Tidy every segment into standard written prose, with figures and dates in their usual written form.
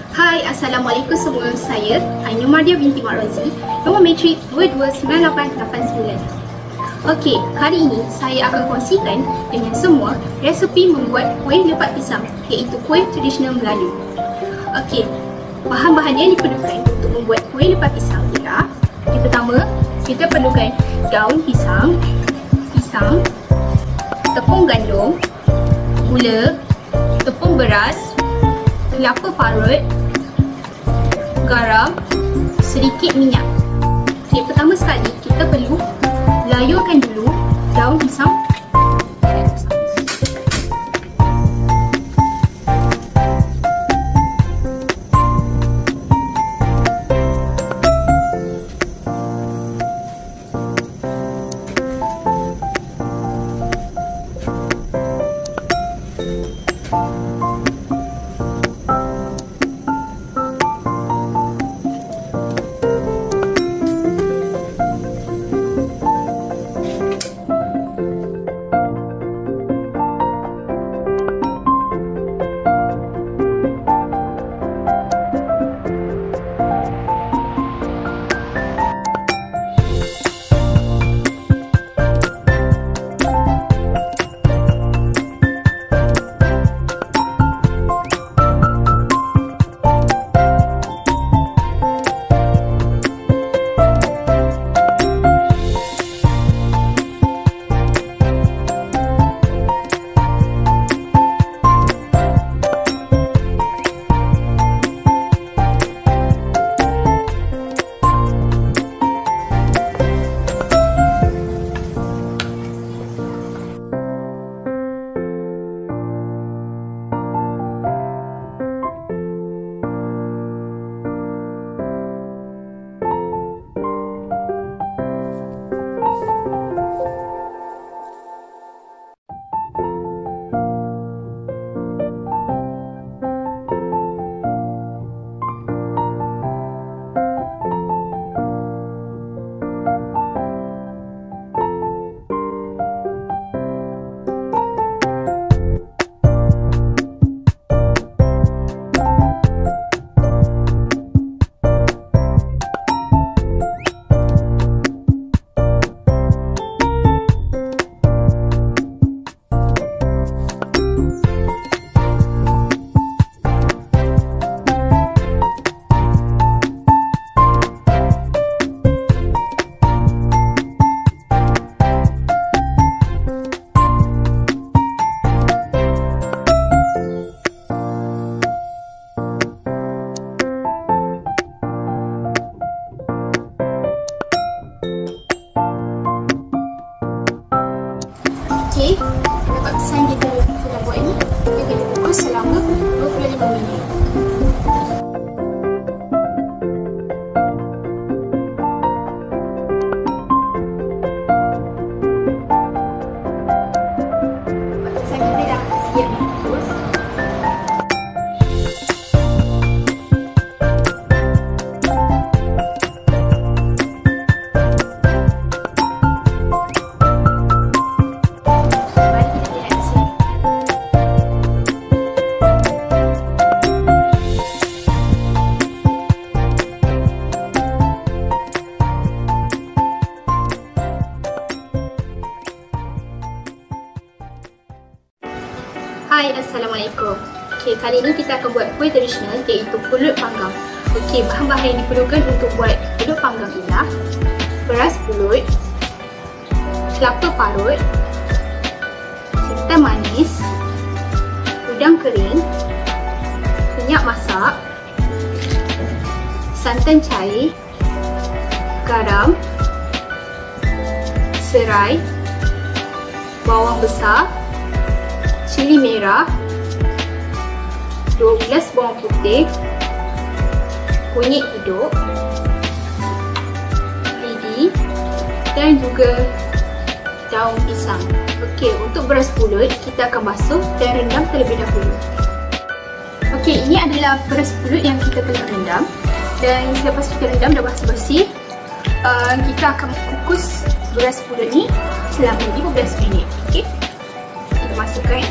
Hai, Assalamualaikum semua. Saya Aina Mardia binti Mak Rozi, nombor matrik 229889. Okey, hari ini saya akan kongsikan dengan semua resepi membuat kuih lepat pisang, iaitu kuih tradisional Melayu. Okey, bahan-bahan yang diperlukan untuk membuat kuih lepat pisang ialah: yang pertama, kita perlukan daun pisang, tepung gandum, gula, tepung beras, kelapa parut, garam, sedikit minyak. Okay, pertama sekali kita perlu layurkan dulu daun pisang. Okey, lepas pisang kita dah buat ni, kita kena kukus selama 25 minit. Pisang kita dah siap dikukus. Hai, Assalamualaikum. Okey, kali ini kita akan buat kuih tradisional iaitu pulut panggang. Okey, bahan-bahan yang diperlukan untuk buat pulut panggang ialah beras pulut, kelapa parut, ketan manis, udang kering, minyak masak, santan cair, garam, serai, bawang besar, cili merah, 12 bawang putih, kunyit hidup, lidi dan juga daun pisang. Okey, untuk beras pulut kita akan basuh dan rendam terlebih dahulu. Okey, ini adalah beras pulut yang kita telah rendam, dan selepas kita rendam dah bersih-bersih, kita akan kukus beras pulut ni selama 15 minit. Okey, kita masukkan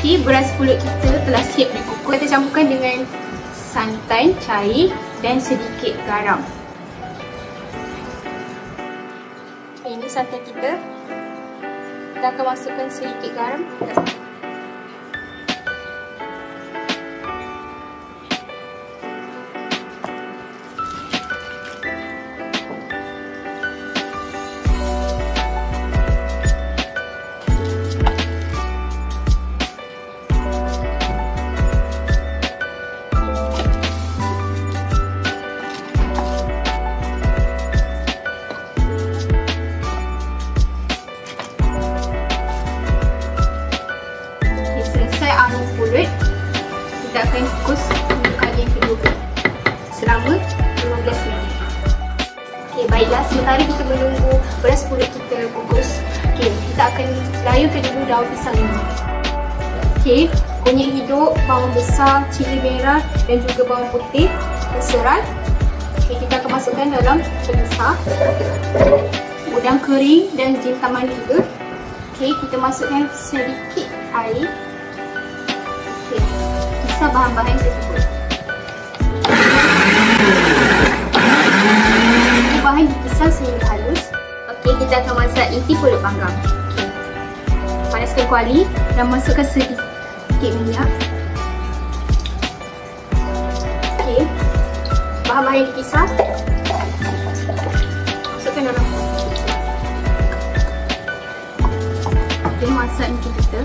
Okey, beras pulut kita telah siap dikukus. Kita campurkan dengan santan cair dan sedikit garam. Ini santan kita. Kita akan masukkan sedikit garam. Arung pulut, kita akan kukus untuk kali yang kedua selama 15 minit. Okey, baiklah, sementara kita menunggu beras pulut kita kukus, okey, kita akan layarkan dulu daun pisang ini. Okey, kunyit hijau, bawang besar, cili merah dan juga bawang putih terserai. Okey, kita akan masukkan dalam pemisah. Udang kering dan jintan manis juga. Okey, kita masukkan sedikit air. Kisar bahan-bahan tersebut. Bahan dikisar sehingga halus. Okey, kita akan masak inti pulut panggang. Okay. Panaskan kuali dan masukkan sedikit minyak. Okey, bahan-bahan yang dikisar masukkan dalam. Okey, masak inti kita.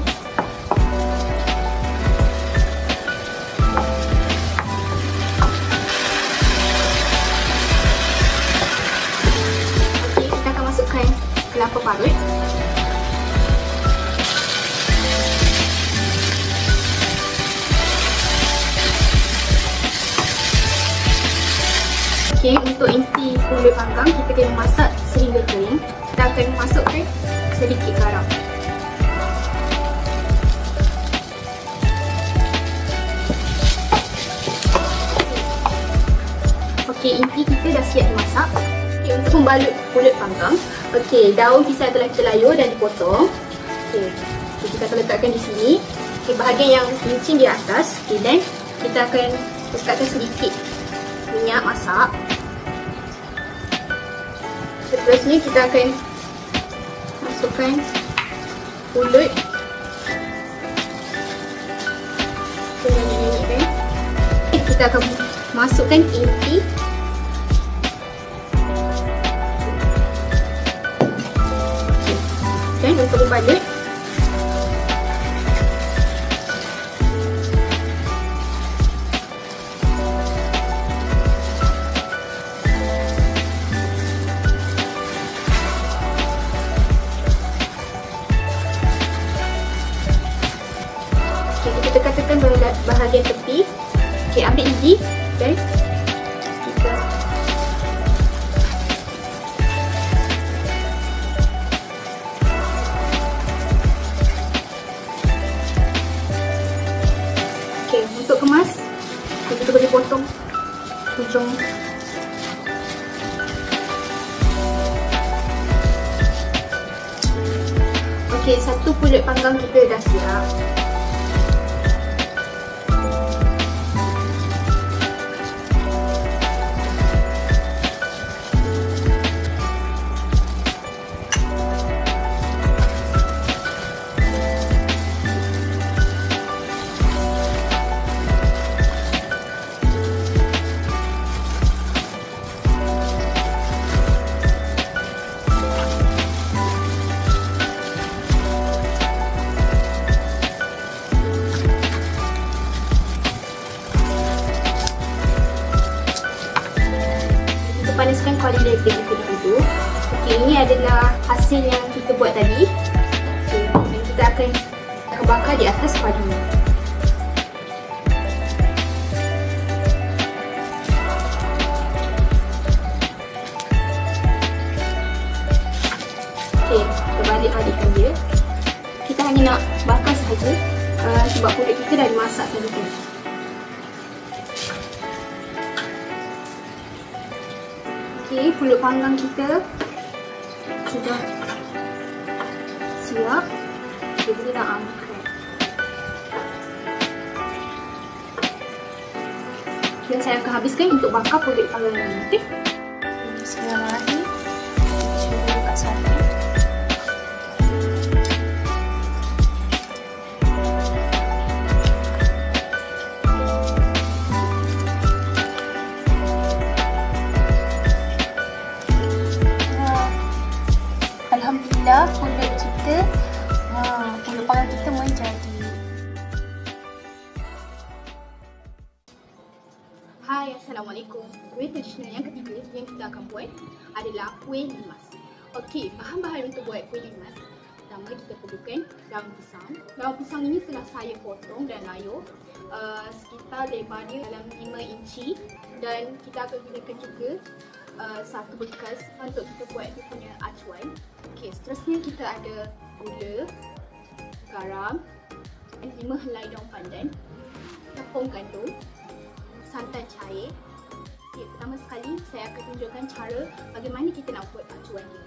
Kelapa parut, okey, untuk inti pulut panggang kita kena masak sehingga kering. Kita akan masukkan sedikit garam. Okey, inti kita dah siap dimasak. Okey, untuk membalut pulut panggang, okey, daun pisang telah kita layur dan dipotong. Okey, kita akan letakkan di sini. Okey, bahagian yang licin di atas. Okey, dan kita akan letakkan sedikit minyak masak. Seterusnya kita akan masukkan pulut. Kita akan masukkan inti. Dan untuk membalut, kita tekan-tekan bahagian tepi. Okey, ambil gigi dan kita untuk kemas, kita boleh potong hujung. Okey, satu pulut panggang kita dah siap. Panaskan kuali lepek kita dulu. Okey, ini adalah hasil yang kita buat tadi. Okey, dan kita akan bakar di atas kuali ni. Okey, kita balik-balikkan dia. Kita hanya nak bakar sahaja sebab pulut kita dah dimasak tadi tu. Okey, pulut panggang kita sudah siap. Kita nak angkat. Dan saya akan habiskan untuk bakar kulit panggang ini. Okey? Bismillahirrahmanirrahim. Cuba buka satu. Alhamdulillah, kulit panggang kita menjadi. Hai, Assalamualaikum. Kuih tradisional yang ketiga yang kita akan buat adalah kuih limas. Okey, bahan-bahan untuk buat kuih limas. Pertama, kita perlukan daun pisang. Daun pisang ini telah saya potong dan layur sekitar lebarnya dalam 5 inci. Dan kita akan gunakan juga satu bekas untuk kita buat dia punya acuan. Okey, seterusnya kita ada gula, garam, 5 helai daun pandan, tepung gandum, santan cair. Okay, pertama sekali saya akan tunjukkan cara bagaimana kita nak buat acuan dia.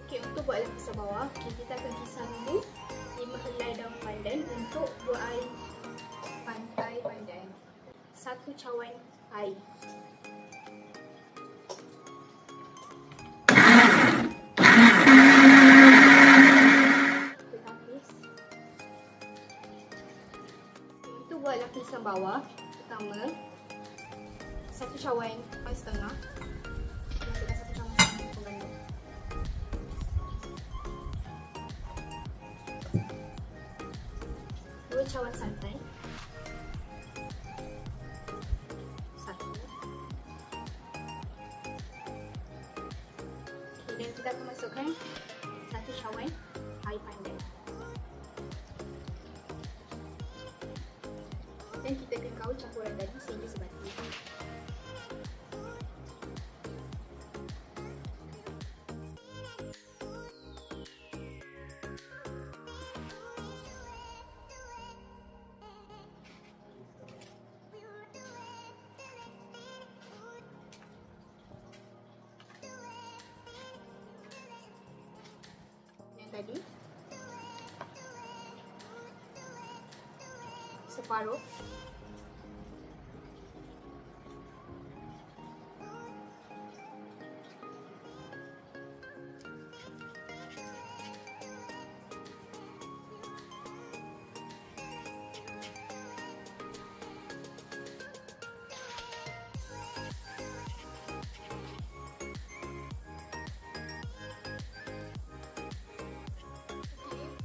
Okey, untuk buat lapisan bawah, kita akan kisar dulu 5 helai daun pandan untuk 2 air pantai pandan, 1 cawan air. Kita tapis. Untuk buat lapisan bawah, pertama 1 cawan air setengah. Masukkan 1 cawan tepung gandum. 2 cawan santan, 1. Okay, dan kita akan masukkan 1 cawan air pandan. Dan kita akan kawal campuran tadi sehingga sebati. Tadi separuh.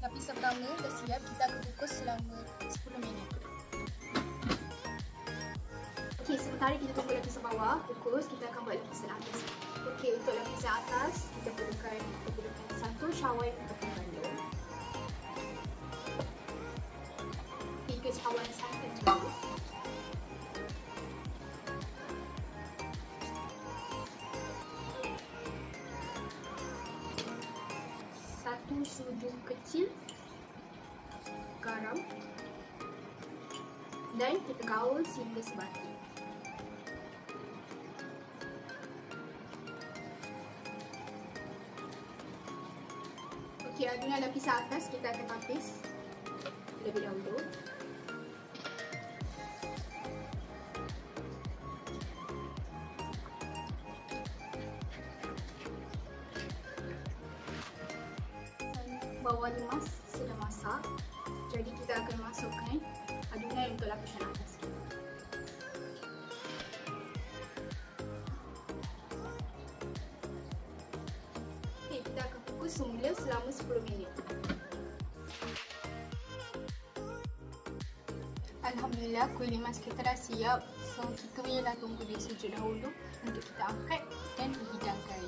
Lapisan pertama dah siap, kita akan kukus selama 10 minit. Okey, sementara kita tunggu lapisan bawah kukus, kita akan buat lapisan atas. Okey, untuk lapisan atas, kita perlukan 1 cawan tepung gandum, 3 cawan santan cair, 1 sudung kecil garam, dan kita gaul sehingga sebati. Dengan lapisan atas kita akan tapis terlebih dahulu. Bawang limas sudah masak, jadi kita akan masukkan adunan untuk lapisan atas kita. Okey, kita akan kukus semula selama 10 minit. Alhamdulillah, kuih limas kita dah siap. So, kita bolehlah tunggu dia sejuk dahulu untuk kita angkat dan dihidangkan.